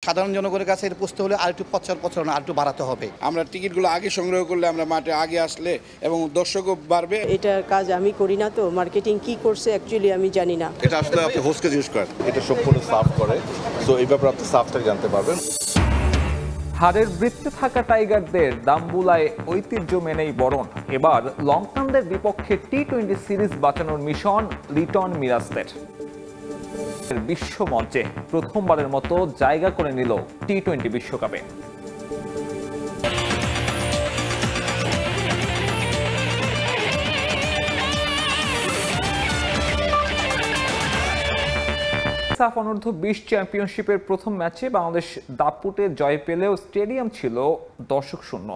সাধারণ জনগণের কাছে এটা পৌঁছতে হলে আরেকটু প্রচারণা আরেকটু বাড়াতে হবে। আমরা টিকিটগুলো আগে সংগ্রহ করলে আমরা মাঠে আগে আসলে এবং দর্শকও বাড়বে। এটার কাজ আমি করি না, তো মার্কেটিং কি করছে অ্যাকচুয়ালি আমি জানি না। এটা আসলে আপনি হোস্টকে জিজ্ঞেস করেন, এটা সম্পূর্ণ সাফ করে, তো এই ব্যাপারে আপনি সাফ থেকে জানতে পারবেন। হারের বৃত্তে থাকা টাইগারদের দাম্বুলায় ঐতিহ্য মেনেই বরণ। এবার লঙ্কানদের বিপক্ষে টি-20 সিরিজ বাঁচানোর মিশন লিটন মিরাজদের। বিশ্ব মঞ্চে প্রথমবারের মতো জায়গা করে নিল টি-20 বিশ্বকাপে। সাফ অনূর্ধ্ব 20 চ্যাম্পিয়নশিপের প্রথম ম্যাচে বাংলাদেশ দাপুটে জয় পেলেও স্টেডিয়াম ছিল দর্শক শূন্য।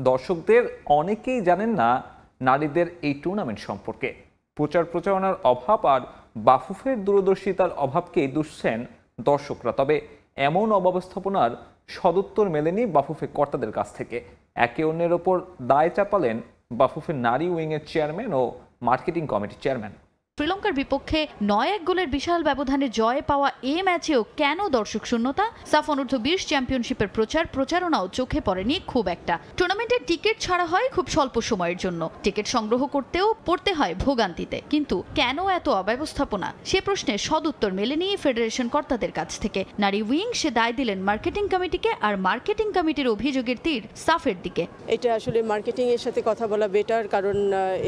দর্শকদের অনেকেই জানেন না নারীদের এই টুর্নামেন্ট সম্পর্কে। প্রচারণার অভাব আর বাফুফের দূরদর্শিতার অভাবকেই দুষছেন দর্শকরা। তবে এমন অব্যবস্থাপনার সদুত্তর মেলেনি বাফুফে কর্তাদের কাছ থেকে। একে অন্যের ওপর দায় চাপালেন বাফুফের নারী উইংয়ের চেয়ারম্যান ও মার্কেটিং কমিটির চেয়ারম্যান। শ্রীলঙ্কার বিপক্ষে ৯-১ গোলের বিশাল ব্যবধানে জয় পাওয়া এ ম্যাচেও কেন দর্শক শূন্যতা? সাফ অনূর্ধ্ব 20 চ্যাম্পিয়নশিপের প্রচারণাও চোখে পড়েনি খুব একটা। টুর্নামেন্টের টিকিট ছাড়া হয় খুব স্বল্প সময়ের জন্য। টিকিট সংগ্রহ করতেও পড়তে হয় ভোগান্তিতে। কিন্তু কেন এত অব্যবস্থাপনা? সে প্রশ্নের সদুত্তর মেলেনি ফেডারেশন কর্তাদের কাছ থেকে। নারী উইং সে দায় দিলেন মার্কেটিং কমিটিকে, আর মার্কেটিং কমিটির অভিযোগের তীর সাফের দিকে। এটা আসলে মার্কেটিং এর সাথে কথা বলা বেটার, কারণ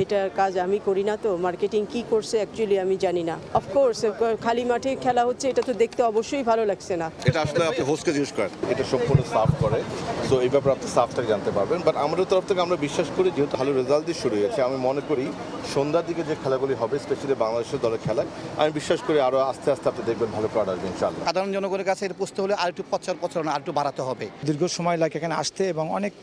এটার কাজ আমি করি না, তো মার্কেটিং কি করছে অ্যাকচুয়ালি আমি জানি না। অফকোর্স খালি মাঠে খেলা হচ্ছে, এটা তো দেখতে অবশ্যই ভালো লাগছে না। এটা আসলে আপনি হোস্টকে জিজ্ঞেস করেন, এটা সম্পূর্ণ সাফ করে, তো এই ব্যাপারে আপনি সাফ থেকে জানতে পারবেন। বাট আমাদের তরফ থেকে আমরা বিশ্বাস করি, যেহেতু ভালো রেজাল্ট দিয়ে শুরু হয়েছে, আমি মনে করি সন্ধ্যার দিকে যে খেলাগুলি হবে, স্পেশালি বাংলাদেশের দলের খেলায়, আমি বিশ্বাস করি আরও আস্তে আস্তে আপনি দেখবেন ভালো প্রোডাক্ট আসবে ইনশাআল্লাহ। সাধারণ জনগণের কাছে এটা পৌঁছতে হলে আরেকটু প্রচারণা আরেকটু বাড়াতে হবে। দীর্ঘ সময় লাগে এখানে আসতে, এবং অনেক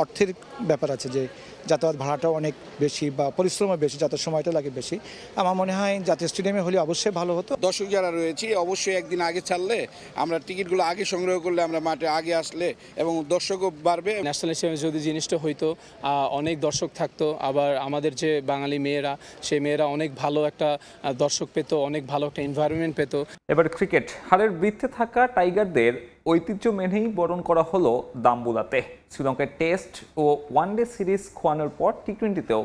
অর্থের ব্যাপার আছে, যে যাতায়াত ভাড়াটাও অনেক বেশি বা পরিশ্রমও বেশি, যাতায়াত সময়টা লাগে বেশি। আমার মনে হয় জাতীয় স্টেডিয়ামে হলে অবশ্যই ভালো হতো। দর্শক যারা রয়েছে অবশ্যই একদিন আগে ছাড়লে, আমরা টিকিটগুলো আগে সংগ্রহ করলে আমরা মাঠে আগে আসলে এবং দর্শকও বাড়বে। ন্যাশনাল স্টেডিয়ামে যদি জিনিসটা হইতো, অনেক দর্শক থাকতো, আবার আমাদের যে বাঙালি মেয়েরা, সেই মেয়েরা অনেক ভালো একটা দর্শক পেত, অনেক ভালো একটা এনভায়রনমেন্ট পেত। এবার ক্রিকেট। হারের বৃত্তে থাকা টাইগারদের ঐতিহ্য মেনেই বরণ করা হলো দাম্বুলাতে। শ্রীলঙ্কায় টেস্ট ও ওয়ানডে সিরিজ খোয়ানোর পর টি-20তেও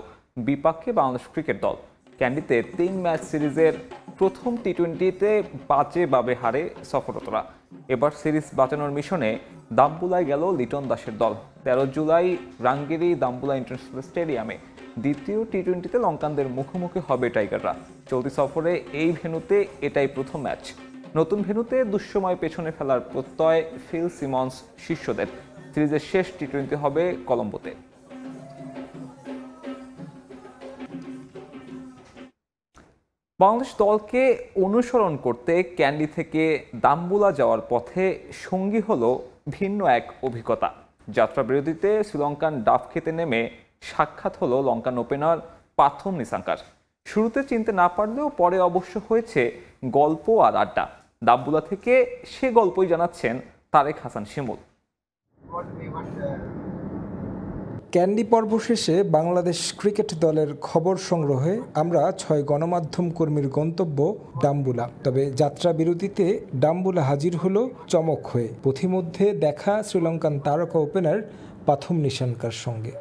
বিপক্ষে বাংলাদেশ ক্রিকেট দল। ক্যান্ডিতে 3 ম্যাচ সিরিজের প্রথম টি-20তে বাজেভাবে হারে সফরতরা। এবার সিরিজ বাঁচানোর মিশনে দাম্বুলায় গেল লিটন দাসের দল। 13 জুলাই রাঙ্গেরি দাম্বুলা ইন্টারন্যাশনাল স্টেডিয়ামে দ্বিতীয় টি-20তে লঙ্কানদের মুখোমুখি হবে টাইগাররা। চলতি সফরে এই ভেন্যুতে এটাই প্রথম ম্যাচ। নতুন ভেন্যুতে দুঃসময় পেছনে ফেলার প্রত্যয় ফিল সিমন্স শিষ্যদের। সিরিজের শেষ টি-20 হবে কলম্বোতে। বাংলাদেশ দলকে অনুসরণ করতে ক্যান্ডি থেকে দাম্বুলা যাওয়ার পথে সঙ্গী হলো ভিন্ন এক অভিজ্ঞতা। যাত্রা বিরতিতে শ্রীলঙ্কান ডাব খেতে নেমে সাক্ষাৎ হলো লঙ্কান ওপেনার পাথম নিসাঙ্কার। শুরুতে চিনতে না পারলেও পরে অবশ্য হয়েছে গল্প আর আড্ডা। দাম্বুলা থেকে সে গল্পই জানাচ্ছেন তারেক হাসান শিমুল। ক্যান্ডি পর্ব শেষে বাংলাদেশ ক্রিকেট দলের খবর সংগ্রহে আমরা 6 গণমাধ্যম কর্মীর গন্তব্য ডাম্বুলা। তবে যাত্রা বিরতিতে ডাম্বুলা হাজির হলো চমক হয়ে। পথিমধ্যে দেখা শ্রীলঙ্কান তারকা ওপেনার পাথম নিসাঙ্কার সঙ্গে।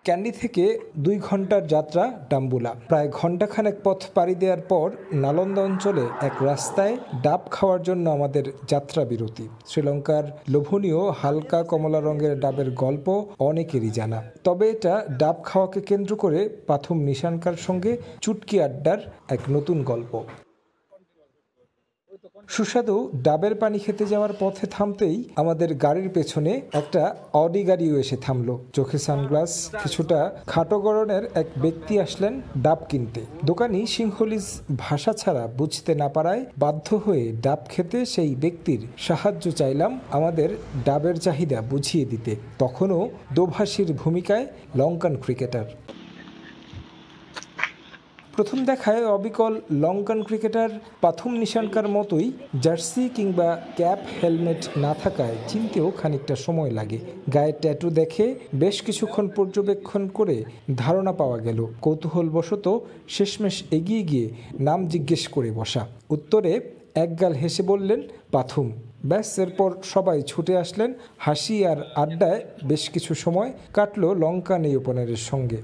ক্যান্ডি থেকে 2 ঘন্টার যাত্রা ডাম্বুলা। প্রায় ঘণ্টাখানেক পথ পাড়ি দেওয়ার পর নালন্দা অঞ্চলে এক রাস্তায় ডাব খাওয়ার জন্য আমাদের যাত্রা বিরতি। শ্রীলঙ্কার লোভনীয় হালকা কমলা রঙের ডাবের গল্প অনেকেরই জানা। তবে এটা ডাব খাওয়াকে কেন্দ্র করে পাথম নিসাঙ্কার সঙ্গে চুটকি আড্ডার এক নতুন গল্প। সুস্বাদু ডাবের পানি খেতে যাওয়ার পথে থামতেই আমাদের গাড়ির পেছনে একটা অডি গাড়িও এসে থামলো। চোখে সানগ্লাস, কিছুটা খাটো গড়নের এক ব্যক্তি আসলেন ডাব কিনতে। দোকানি সিংহলিজ ভাষা ছাড়া বুঝতে না পারায় বাধ্য হয়ে ডাব খেতে সেই ব্যক্তির সাহায্য চাইলাম আমাদের ডাবের চাহিদা বুঝিয়ে দিতে। তখনও দোভাষীর ভূমিকায় লঙ্কান ক্রিকেটার। প্রথম দেখায় অবিকল লঙ্কান ক্রিকেটার পাথম নিসাঙ্কার মতোই জার্সি কিংবা ক্যাপ হেলমেট না থাকায় চিনতেও খানিকটা সময় লাগে। গায়ে ট্যাটু দেখে বেশ কিছুক্ষণ পর্যবেক্ষণ করে ধারণা পাওয়া গেল। কৌতূহলবশত শেষমেশ এগিয়ে গিয়ে নাম জিজ্ঞেস করে বসা। উত্তরে একগাল হেসে বললেন পাথম। ব্যাস এরপর সবাই ছুটে আসলেন। হাসি আর আড্ডায় বেশ কিছু সময় কাটলো লঙ্কান এই ওপেনারের সঙ্গে।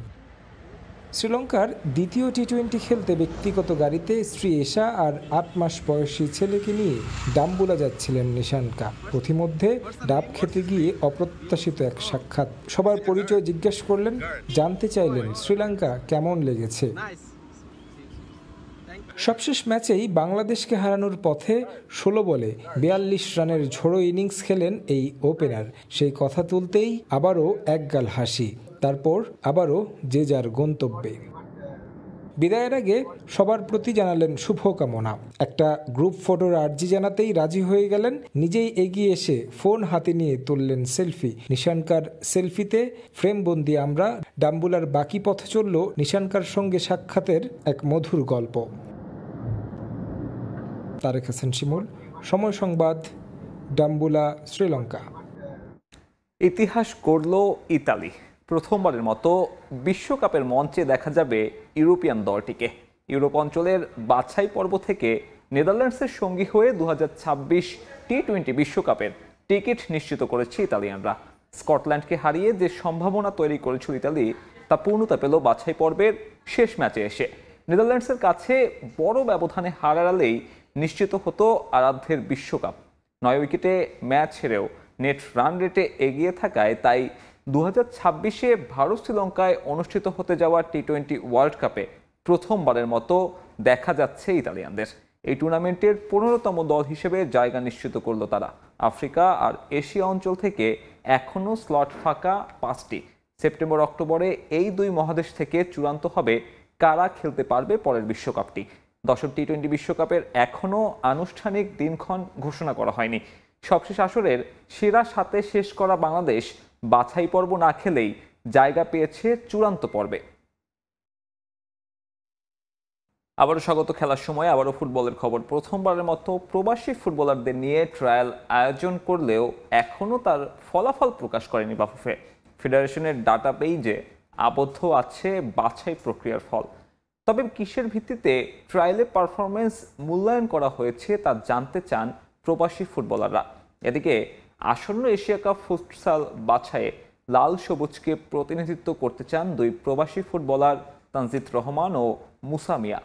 শ্রীলঙ্কার দ্বিতীয় টি-20 খেলতে ব্যক্তিগত গাড়িতে স্ত্রী এশা আর 8 মাস বয়সী ছেলেকে নিয়ে ডাম্বুলা যাচ্ছিলেন নিশানকা। পথিমধ্যে ডাব খেতে গিয়ে অপ্রত্যাশিত এক সাক্ষাৎ। সবার পরিচয় জিজ্ঞেস করলেন, জানতে চাইলেন শ্রীলঙ্কা কেমন লেগেছে। সবশেষ ম্যাচেই বাংলাদেশকে হারানোর পথে 16 বলে 42 রানের ঝোড়ো ইনিংস খেলেন এই ওপেনার। সেই কথা তুলতেই আবারও একগাল হাসি, তারপর আবারও যে যার গন্তব্যে। বিদায়ের আগে সবার প্রতি জানালেন শুভকামনা। একটা গ্রুপ ফটোর আর্জি জানাতেই রাজি হয়ে গেলেন। নিজেই এগিয়ে এসে ফোন হাতে নিয়ে তুললেন সেলফি। নিশানকার সেলফিতে ফ্রেমবন্দি আমরা। ডাম্বুলার বাকি পথ চলল নিশানকার সঙ্গে সাক্ষাতের এক মধুর গল্প। তারেক হাসান শিমুল, সময় সংবাদ, ডাম্বুলা, শ্রীলঙ্কা। ইতিহাস গড়ল ইতালি। প্রথমবারের মতো বিশ্বকাপের মঞ্চে দেখা যাবে ইউরোপিয়ান দলটিকে। ইউরোপ অঞ্চলের বাছাই পর্ব থেকে নেদারল্যান্ডসের সঙ্গী হয়ে 2026 টি-20 বিশ্বকাপের টিকিট নিশ্চিত করেছে ইতালিয়ানরা। স্কটল্যান্ডকে হারিয়ে যে সম্ভাবনা তৈরি করেছিল ইতালি, তা পূর্ণতা পেল বাছাই পর্বের শেষ ম্যাচে এসে। নেদারল্যান্ডসের কাছে বড় ব্যবধানে হারালেই নিশ্চিত হতো আরাধ্যের বিশ্বকাপ। 9 উইকেটে ম্যাচ হেরেও নেট রান রেটে এগিয়ে থাকায় তাই 2026-এ ভারত শ্রীলঙ্কায় অনুষ্ঠিত হতে যাওয়া টি-20 ওয়ার্ল্ড কাপে প্রথমবারের মতো দেখা যাচ্ছে ইতালিয়ানদের। এই টুর্নামেন্টের 15তম দল হিসেবে জায়গা নিশ্চিত করল তারা। আফ্রিকা আর এশিয়া অঞ্চল থেকে এখনও স্লট ফাঁকা 5টি। সেপ্টেম্বর অক্টোবরে এই দুই মহাদেশ থেকে চূড়ান্ত হবে কারা খেলতে পারবে পরের বিশ্বকাপটি। 10ম টি-20 বিশ্বকাপের এখনও আনুষ্ঠানিক দিনক্ষণ ঘোষণা করা হয়নি। সবশেষ আসরের সেরা 7-এ শেষ করা বাংলাদেশ বাছাই পর্ব না খেলেই জায়গা পেয়েছে চূড়ান্ত পর্বে। আবারও স্বাগত। খেলার সময় আবারও ফুটবলের খবর। প্রথমবারের মতো প্রবাসী ফুটবলারদের নিয়ে ট্রায়াল আয়োজন করলেও এখনও তার ফলাফল প্রকাশ করেনি বাফুফে। ফেডারেশনের ডাটা পেইজে আবদ্ধ আছে বাছাই প্রক্রিয়ার ফল। তবে কিসের ভিত্তিতে ট্রায়ালে পারফরমেন্স মূল্যায়ন করা হয়েছে তা জানতে চান প্রবাসী ফুটবলাররা। এদিকে আসন্ন এশিয়া কাপ ফুটসাল বাছাইয়ে লাল সবুজকে প্রতিনিধিত্ব করতে চান দুই প্রবাসী ফুটবলার তানজিদ রহমান ও মুসা মিয়া।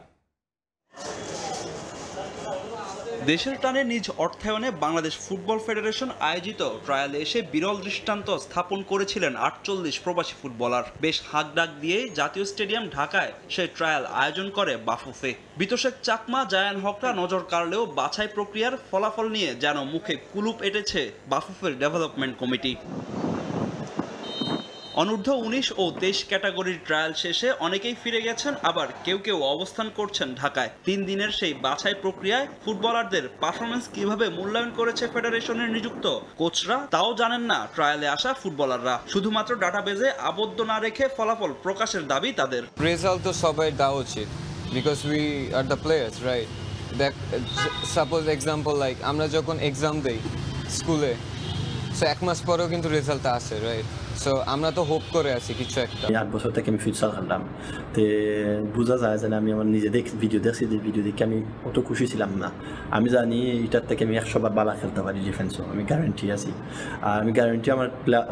দেশের টানে নিজ অর্থায়নে বাংলাদেশ ফুটবল ফেডারেশন আয়োজিত ট্রায়ালে এসে বিরল দৃষ্টান্ত স্থাপন করেছিলেন 48 প্রবাসী ফুটবলার। বেশ হাঁকডাক দিয়ে জাতীয় স্টেডিয়াম ঢাকায় সেই ট্রায়াল আয়োজন করে বাফুফে। বিতোষেক চাকমা, জায়ান হকরা নজর কাড়লেও বাছাই প্রক্রিয়ার ফলাফল নিয়ে যেন মুখে কুলুপ এঁটেছে বাফুফের ডেভেলপমেন্ট কমিটি। অনূর্ধ্ব 19 ও 23 ক্যাটাগরির ট্রায়াল শেষে অনেকেই ফিরে গেছেন, আবার কেউ কেউ অবস্থান করছেন ঢাকায়। 3 দিনের সেই বাছাই প্রক্রিয়ায় ফুটবলারদের পারফরমেন্স কিভাবে মূল্যায়ন করেছে ফেডারেশনের নিযুক্ত কোচরা তাও জানেন না ট্রায়ালে আসা ফুটবলাররা। শুধুমাত্র ডাটাবেজে আবদ্ধ না রেখে ফলাফল প্রকাশের দাবি তাদের। রেজাল্ট তো সবাই দেওয়া উচিত, because we are the players, right? Suppose example like আমরা যখন এক্সাম দেই স্কুলে, সো 1 মাস পরেও কিন্তু রেজাল্টটা আসে, রাইট? সো আমরা তো হোপ করে আছি কিছু একটা। 8 বছর থেকে আমি ফুটসাল খেললাম, তো বোঝা যায় যে আমি আমার নিজে ভিডিও দেখে আমি অত খুশি ছিলাম না। আমি জানি এটার থেকে আমি 100 বার ভালো খেলতে পারি ডিফেন্সও, আমি গ্যারান্টি আছি। আর আমি গ্যারান্টি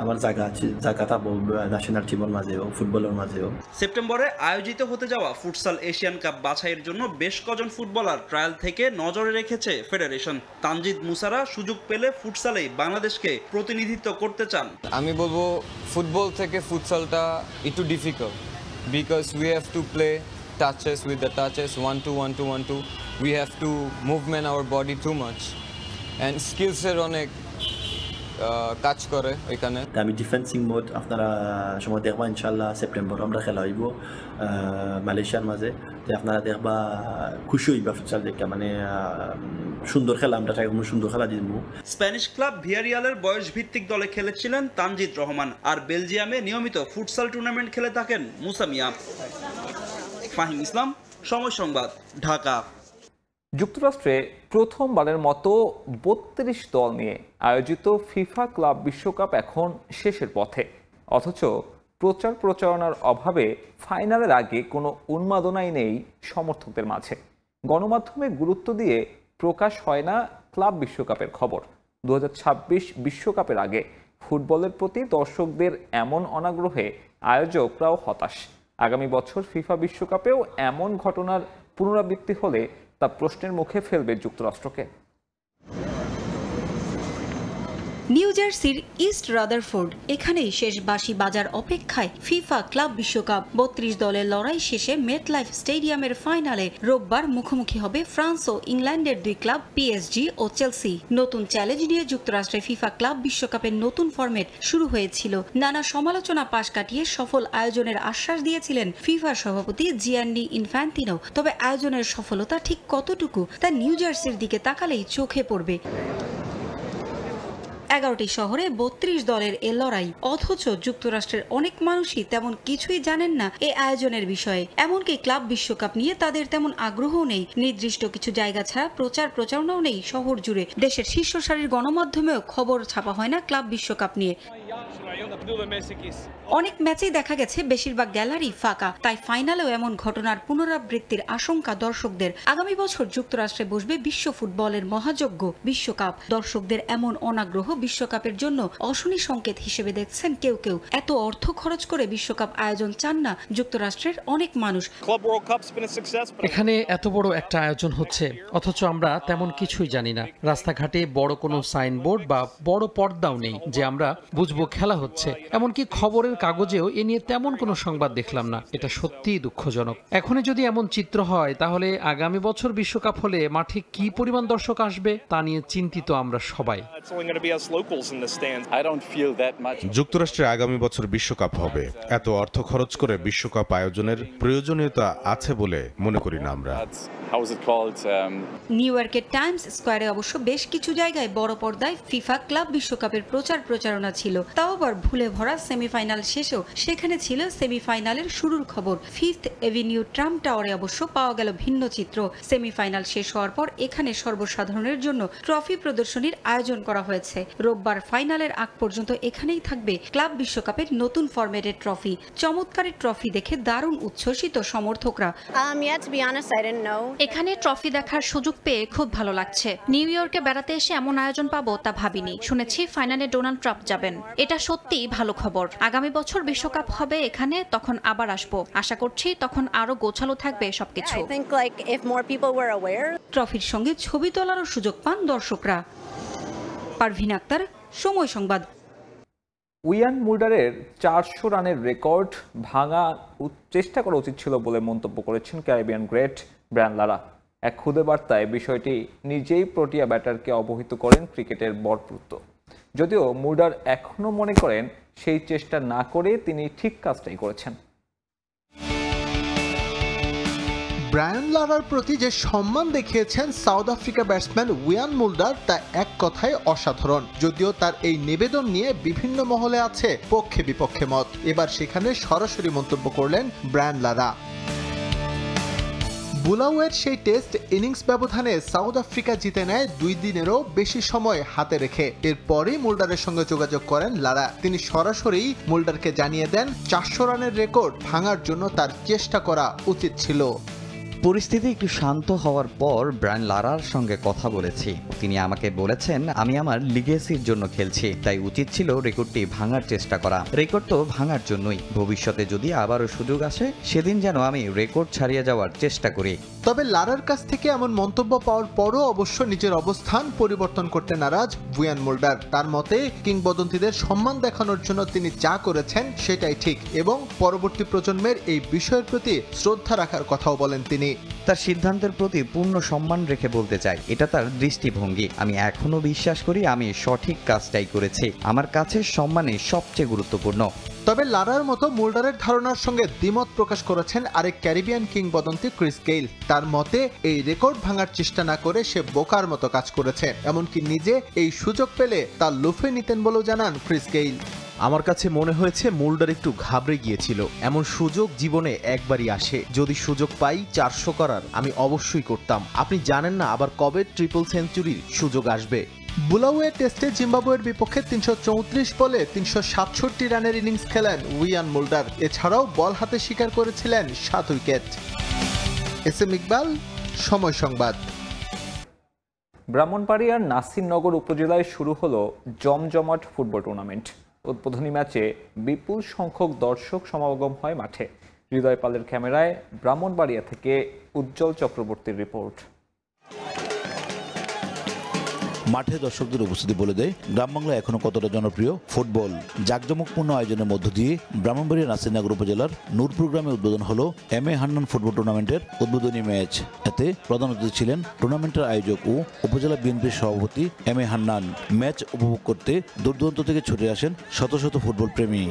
আমার জায়গা আছে, জায়গাটা বলবো ন্যাশনাল টিমের মাঝেও ফুটবলের মাঝেও। সেপ্টেম্বরে আয়োজিত হতে যাওয়া ফুটসাল এশিয়ান কাপ বাছাইয়ের জন্য বেশ কজন ফুটবলার ট্রায়াল থেকে নজরে রেখেছে ফেডারেশন। তানজিদ মুসারা সুযোগ পেলে ফুটসালেই বাংলাদেশকে প্রতিনিধিত্ব করতে চান। আমি বলবো ফুটবল থেকে ফুটসালটা একটু difficult, because we have to play touches with the touches, 1-2 1-2 1-2, we have to movement our body too much, and স্কিলসের অনেক কাজ করে ওইখানে। আমি ডিফেন্সিং মোড আপনারা সময় দেখবা ইনশাল্লাহ সেপ্টেম্বর আমরা খেলা হইব মালয়েশিয়ার মাঝে, যে আপনারা দেখবা খুশি হইবা ফুটসাল দেখে, মানে সুন্দর খেলা, আমরা চাই সুন্দর খেলা দিব। স্প্যানিশ ক্লাব ভিয়ারিয়ালের বয়স ভিত্তিক দলে খেলেছিলেন তানজিদ রহমান, আর বেলজিয়ামে নিয়মিত ফুটসাল টুর্নামেন্ট খেলে থাকেন মুসা মিয়া। ফাহিম ইসলাম, সময় সংবাদ, ঢাকা। যুক্তরাষ্ট্রে প্রথমবারের মতো 32 দল নিয়ে আয়োজিত ফিফা ক্লাব বিশ্বকাপ এখন শেষের পথে। অথচ প্রচারণার অভাবে ফাইনালের আগে কোনো উন্মাদনাই নেই সমর্থকদের মাঝে। গণমাধ্যমে গুরুত্ব দিয়ে প্রকাশ হয় না ক্লাব বিশ্বকাপের খবর। 2026 বিশ্বকাপের আগে ফুটবলের প্রতি দর্শকদের এমন অনাগ্রহে আয়োজকরাও হতাশ। আগামী বছর ফিফা বিশ্বকাপেও এমন ঘটনার পুনরাবৃত্তি হলে তা প্রশ্নের মুখে ফেলবে যুক্তরাষ্ট্রকে। নিউ জার্সির ইস্ট রাদারফোর্ড, এখানেই শেষ বাঁশি বাজার অপেক্ষায় ফিফা ক্লাব বিশ্বকাপ। 32 দলের লড়াই শেষে মেটলাইফ স্টেডিয়ামের ফাইনালে রোববার মুখোমুখি হবে ফ্রান্স ও ইংল্যান্ডের দুই ক্লাব পিএসজি ও চেলসি। নতুন চ্যালেঞ্জ নিয়ে যুক্তরাষ্ট্রে ফিফা ক্লাব বিশ্বকাপের নতুন ফরম্যাট শুরু হয়েছিল। নানা সমালোচনা পাশ কাটিয়ে সফল আয়োজনের আশ্বাস দিয়েছিলেন ফিফার সভাপতি জিয়ান্নি ইনফ্যান্তিনো। তবে আয়োজনের সফলতা ঠিক কতটুকু তা নিউ জার্সির দিকে তাকালেই চোখে পড়বে। 11টি শহরে 32 দলের এ লড়াই, অথচ যুক্তরাষ্ট্রের অনেক মানুষই তেমন কিছুই জানেন না এ আয়োজনের বিষয়ে। এমনকি ক্লাব বিশ্বকাপ নিয়ে তাদের তেমন আগ্রহও নেই। নির্দিষ্ট কিছু জায়গা ছাড়া প্রচারণাও নেই শহর জুড়ে। দেশের শীর্ষ সারির গণমাধ্যমেও খবর ছাপা হয় না ক্লাব বিশ্বকাপ নিয়ে। অনেক ম্যাচেই দেখা গেছে বেশিরভাগ গ্যালারি ফাঁকা, তাই ফাইনালেও এমন ঘটনার পুনরাবৃত্তির আশঙ্কা দর্শকদের। আগামী বছর যুক্তরাষ্ট্রে বসবে বিশ্ব ফুটবলের মহাযজ্ঞ বিশ্বকাপ। দর্শকদের এমন অনাগ্রহ বিশ্বকাপের জন্য অশনি সংকেত হিসেবে দেখছেন কেউ কেউ। এত অর্থ খরচ করে বিশ্বকাপ আয়োজন চান না যুক্তরাষ্ট্রের অনেক মানুষ। এখানে এত বড় একটা আয়োজন হচ্ছে, অথচ আমরা তেমন কিছুই জানি না। রাস্তাঘাটে বড় কোনো সাইনবোর্ড বা বড় পর্দাও নেই যে আমরা বুঝবো খেলা হচ্ছে। এমনকি খবরের কাগজেও এ নিয়ে তেমন কোনো সংবাদ দেখলাম না। এটা সত্যিই দুঃখজনক। এখনই যদি এমন চিত্র হয়, তাহলে আগামী বছর বিশ্বকাপ হলে মাঠে কি পরিমাণ দর্শক আসবে তা নিয়ে চিন্তিত আমরা সবাই। যুক্তরাষ্ট্রে আগামী বছর বিশ্বকাপ হবে, এত অর্থ খরচ করে বিশ্বকাপ আয়োজনের প্রয়োজনীয়তা আছে বলে মনে করি না আমরা। নিউ ইয়র্কের টাইমস স্কোয়ারে অবশ্য বেশ কিছু জায়গায় বড় পর্দায় ফিফা ক্লাব বিশ্বকাপের প্রচারণা ছিল, তাও আবার ভুলে ভরা। সেমিফাইনাল শেষেও সেখানে ছিল সেমিফাইনালের শুরুর খবর। ফিফথ এভিনিউ ট্রাম্প টাওয়ারে অবশ্য পাওয়া গেল ভিন্ন চিত্র। সেমিফাইনাল শেষ হওয়ার পর এখানে সর্বসাধারণের জন্য ট্রফি প্রদর্শনীর আয়োজন করা হয়েছে। রোববার ফাইনালের আগ পর্যন্ত এখানেই থাকবে ক্লাব বিশ্বকাপের নতুন ফরম্যাটের ট্রফি। চমৎকারের ট্রফি দেখে দারুণ উচ্ছ্বসিত সমর্থকরা। এখানে ট্রফি দেখার সুযোগ পেয়ে খুব ভালো লাগছে। নিউ ইয়র্কে বেড়াতে এসে এমন আয়োজন পাবো তা ভাবিনি। শুনেছি ফাইনালে ডোনাল্ড ট্রাম্প যাবেন, এটা সত্যিই ভালো খবর। আগামী বছর বিশ্বকাপ হবে এখানে, তখন আবার আসবো। আশা করছি তখন আরো গোছালো থাকবে সবকিছু। ট্রফির সঙ্গে ছবি তোলারও সুযোগ পান দর্শকরা। পারভিন আক্তার, সময় সংবাদ। ইয়ান মুল্ডারের 400 রানের রেকর্ড ভাঙা চেষ্টা করা উচিত ছিল বলে মন্তব্য করেছেন ক্যারিবিয়ান গ্রেট ব্রায়ান লারা। এক খুদে বার্তায় বিষয়টি নিজেই প্রোটিয়া ব্যাটারকে অবহিত করেন ক্রিকেটের বরপুত্র। যদিও মুল্ডার এখনও মনে করেন সেই চেষ্টা না করে তিনি ঠিক কাজটাই করেছেন। ব্রায়ান লারার প্রতি যে সম্মান দেখিয়েছেন সাউথ আফ্রিকা ব্যাটসম্যান ইয়ান মুল্ডার, তা এক কথায় অসাধারণ। যদিও তার এই নিবেদন নিয়ে বিভিন্ন মহলে আছে পক্ষে বিপক্ষে মত। এবার সেখানে সরাসরি মন্তব্য করলেন ব্রায়ান লারা। বুলাওয়ের সেই টেস্ট ইনিংস ব্যবধানে সাউথ আফ্রিকা জিতে নেয় 2 দিনেরও বেশি সময় হাতে রেখে। এরপরই মুল্ডারের সঙ্গে যোগাযোগ করেন লারা। তিনি সরাসরি মুল্ডারকে জানিয়ে দেন 400 রানের রেকর্ড ভাঙার জন্য তার চেষ্টা করা উচিত ছিল। পরিস্থিতি একটু শান্ত হওয়ার পর ব্রায়ান লারার সঙ্গে কথা বলেছি। তিনি আমাকে বলেছেন আমি আমার লিগেসির জন্য খেলছি, তাই উচিত ছিল রেকর্ডটি ভাঙার চেষ্টা করা। রেকর্ড তো ভাঙার জন্যই, ভবিষ্যতে যদি আবারও সুযোগ আসে সেদিন যেন আমি রেকর্ড ছাড়িয়ে যাওয়ার চেষ্টা করি। তবে লারার কাছ থেকে এমন মন্তব্য পাওয়ার পরও অবশ্য নিজের অবস্থান পরিবর্তন করতে নারাজ ইয়ান মুল্ডার। তার মতে কিংবদন্তিদের সম্মান দেখানোর জন্য তিনি যা করেছেন সেটাই ঠিক, এবং পরবর্তী প্রজন্মের এই বিষয়ের প্রতি শ্রদ্ধা রাখার কথাও বলেন তিনি। তার সিদ্ধান্তের প্রতি পূর্ণ সম্মান রেখে বলতে চাই, এটা তার দৃষ্টিভঙ্গি। আমি এখনো বিশ্বাস করি আমি সঠিক কাজটাই করেছি। আমার কাছে সম্মানই সবচেয়ে গুরুত্বপূর্ণ। তবে লারার মতো মুল্ডারের ধারণার সঙ্গে দ্বিমত প্রকাশ করেছেন আরেক ক্যারিবিয়ান কিংবদন্তি ক্রিস গেইল। তার মতে এই রেকর্ড ভাঙার চেষ্টা না করে সে বোকার মতো কাজ করেছে, এমনকি নিজে এই সুযোগ পেলে তা লুফে নিতেন বলেও জানান ক্রিস গেইল। আমার কাছে মনে হয়েছে মুল্ডার একটু ঘাবড়ে গিয়েছিল। এমন সুযোগ জীবনে একবারই আসে, যদি সুযোগ পাই 400 করার আমি অবশ্যই করতাম। আপনি জানেন না আবার কবে ট্রিপল সেঞ্চুরির সুযোগ আসবে। বুলাওয়ে টেস্টে জিম্বাবুয়ের বিপক্ষে 334 বলে 367 রানের ইনিংস খেলেন ইয়ান মুল্ডার। এছাড়াও বল হাতে শিকার করেছিলেন 7 উইকেট। এস এম ইকবাল, সময় সংবাদ। ব্রাহ্মণবাড়িয়ার নাসিরনগর উপজেলায় শুরু হলো জমজমাট ফুটবল টুর্নামেন্ট। উদ্বোধনী ম্যাচে বিপুল সংখ্যক দর্শক সমাগম হয় মাঠে। হৃদয় পালের ক্যামেরায় ব্রাহ্মণবাড়িয়া থেকে উজ্জ্বল চক্রবর্তীর রিপোর্ট। মাঠে দর্শকদের উপস্থিতি বলে দেয় গ্রাম বাংলা এখনো কতটা জনপ্রিয় ফুটবল। জাঁকজমকপূর্ণ আয়োজনের মধ্য দিয়ে ব্রাহ্মণবাড়িয়া নাসিরনগর উপজেলার নূরপুর গ্রামে উদ্বোধন হলো এম এ হান্নান ফুটবল টুর্নামেন্টের উদ্বোধনী ম্যাচ। এতে প্রধান অতিথি ছিলেন টুর্নামেন্টের আয়োজক ও উপজেলা বিএনপির সভাপতি এম এ হান্নান। ম্যাচ উপভোগ করতে দূর দূরান্ত থেকে ছুটে আসেন শত শত ফুটবল প্রেমী।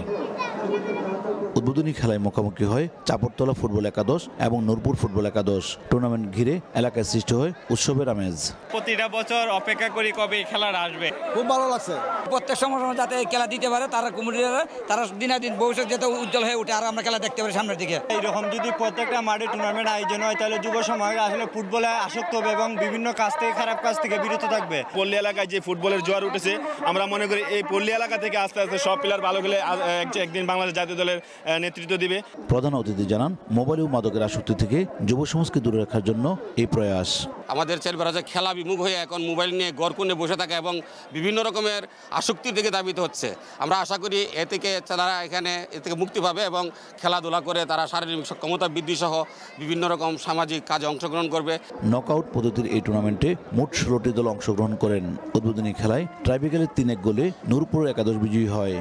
উদ্বোধনী খেলায় মুখোমুখি হয় চাপড়তলা ফুটবল একাদশ এবং নূরপুর ফুটবল একাদশ। টুর্নামেন্ট ঘিরে এলাকায় সৃষ্টি হয় উৎসবের আমেজ। প্রতিটা বছর অপেক্ষা করি কবে এই খেলাটা আসবে। খুব ভালো লাগছে। প্রত্যেক সময় যাতে এই খেলা দিতে পারে তারা কমিটিরা তারা দিনাদিন ভবিষ্যৎ যাতে উজ্জ্বল হয়ে ওঠে আর আমরা খেলা দেখতে পারি সামনের দিকে। এইরকম যদি প্রত্যেকটা মাঠে টুর্নামেন্ট আয়োজন হয় তাহলে যুব সমাজ আসলে ফুটবলে আসক্ত হবে এবং বিভিন্ন কাজ থেকে খারাপ কাজ থেকে বিরত থাকবে। পল্লী এলাকায় যে ফুটবলের জোয়ার উঠেছে আমরা মনে করি এই পল্লী এলাকা থেকে আস্তে আস্তে সব প্লেয়ার ভালো খেলে একদিন বাংলাদেশ জাতীয় দলের নেতৃত্ব দিবে। প্রধান অতিথি জানান মোবাইল ও মাদকের আসক্তি থেকে যুব সমাজকে দূরে রাখার জন্য এই প্রয়াস। আমাদের ছেলেমেয়েরা যে খেলা বিমুখ হয়ে এখন মোবাইল নিয়ে গড়কুনে বসে থাকে এবং বিভিন্ন রকমের আসক্তির দিকে ধাবিত হচ্ছে। আমরা আশা করি এ থেকে তারা এখানে এ থেকে মুক্তি পাবে এবং খেলাধুলা করে তারা শারীরিক সক্ষমতা বৃদ্ধি সহ বিভিন্ন রকম সামাজিক কাজে অংশগ্রহণ করবে। নকআউট পদ্ধতির এই টুর্নামেন্টে মোট 16টি দল অংশগ্রহণ করেন। উদ্বোধনী খেলায় ট্রাইব্রেকারে 3-1 গোলে নূরপুর একাদশ বিজয়ী হয়।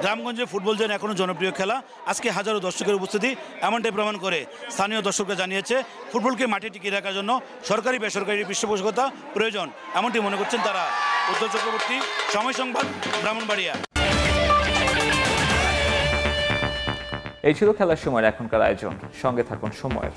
গ্রামগঞ্জে ফুটবল যেন এখনো জনপ্রিয় খেলা, আজকে হাজারো দর্শকের উপস্থিতি এমনটাই প্রমাণ করে। স্থানীয় দর্শকরা জানিয়েছে ফুটবলকে মাঠে টিকিয়ে রাখার জন্য সরকারি বেসরকারি পৃষ্ঠপোষকতা প্রয়োজন, এমনটি মনে করছেন তারা। উজ্জ্বল চক্রবর্তী, সময় সংবাদ, ব্রাহ্মণবাড়িয়া। এই ছিল খেলার সময়ের এখনকার আয়োজন। সঙ্গে থাকুন সময়ের।